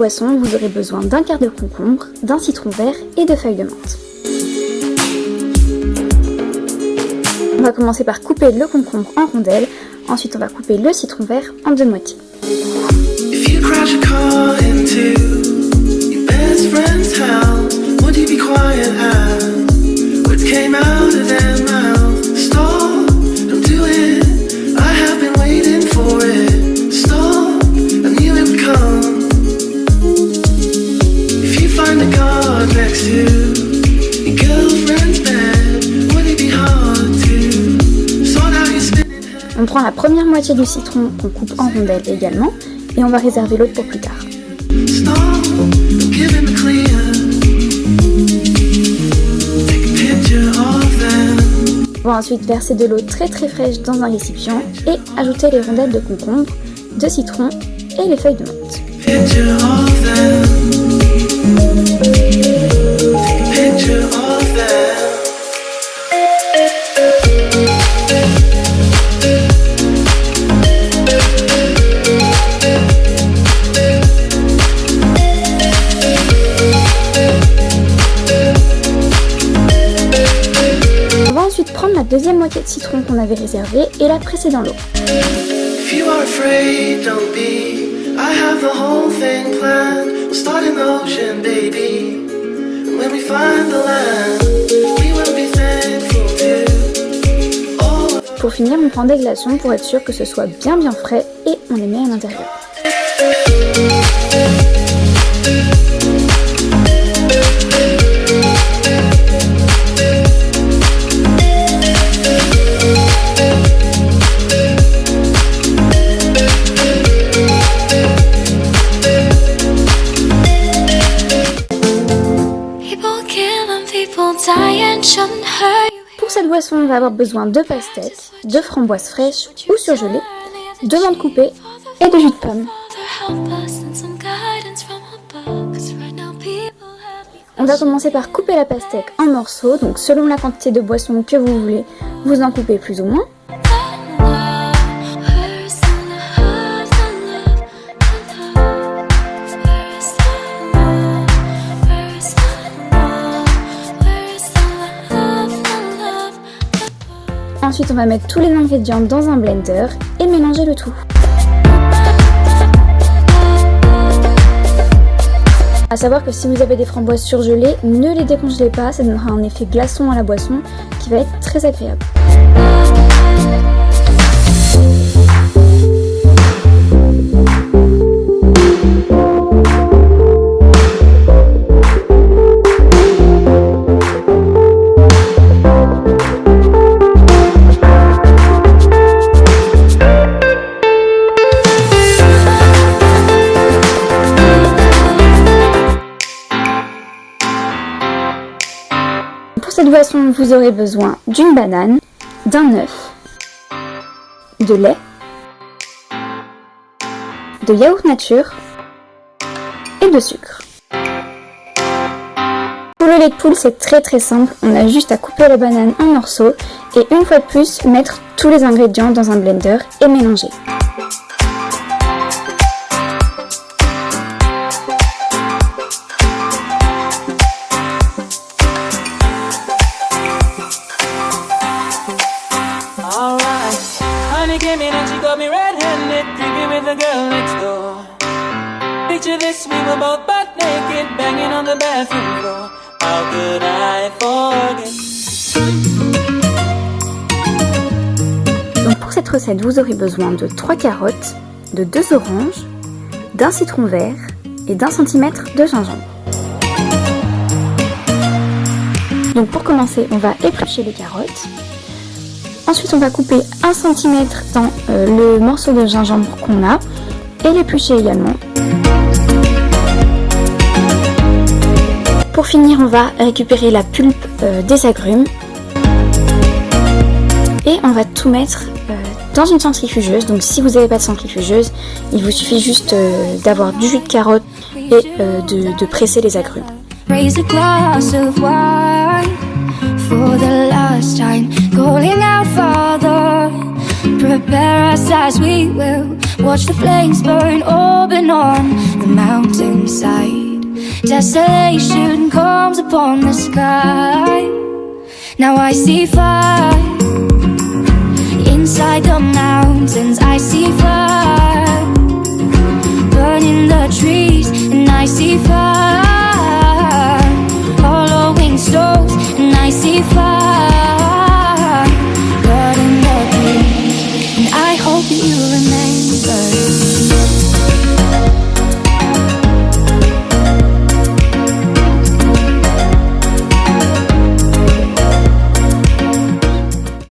boisson, vous aurez besoin d'un quart de concombre, d'un citron vert et de feuilles de menthe. On va commencer par couper le concombre en rondelles, ensuite on va couper le citron vert en 2 moitiés. On prend la première moitié du citron qu'on coupe en rondelles également et on va réserver l'autre pour plus tard. On va ensuite verser de l'eau très fraîche dans un récipient et ajouter les rondelles de concombre, de citron et les feuilles de menthe. Prendre la deuxième moitié de citron qu'on avait réservée et la presser dans l'eau. Pour finir, on prend des glaçons pour être sûr que ce soit bien frais et on les met à l'intérieur. Pour cette boisson, on va avoir besoin de pastèques, de framboises fraîches ou surgelées, de menthe coupée et de jus de pomme. On va commencer par couper la pastèque en morceaux, donc selon la quantité de boisson que vous voulez, vous en coupez plus ou moins. Ensuite, on va mettre tous les ingrédients dans un blender et mélanger le tout. A savoir que si vous avez des framboises surgelées, ne les décongelez pas, ça donnera un effet glaçon à la boisson qui va être très agréable. Pour cette boisson, vous aurez besoin d'une banane, d'un œuf, de lait, de yaourt nature et de sucre. Pour le lait de poule, c'est très simple, on a juste à couper la banane en morceaux et une fois de plus, mettre tous les ingrédients dans un blender et mélanger. Came in and she got me red-handed, creepy with the girl next door. Picture this, we were both butt naked, banging on the bathroom floor. How could I forget? Donc pour cette recette, vous aurez besoin de 3 carottes, de 2 oranges, d'un citron vert et d'1 centimètre de gingembre. Donc pour commencer, on va éplucher les carottes. Ensuite, on va couper 1 cm dans le morceau de gingembre qu'on a et l'éplucher également. Pour finir, on va récupérer la pulpe des agrumes et on va tout mettre dans une centrifugeuse. Donc si vous n'avez pas de centrifugeuse, il vous suffit juste d'avoir du jus de carotte et de presser les agrumes. Raise a glass of wine for the last time, calling out Father, prepare us as we will watch the flames burn open on the mountain. inside. Desolation comes upon the sky. Now I see fire inside the mountains. I see fire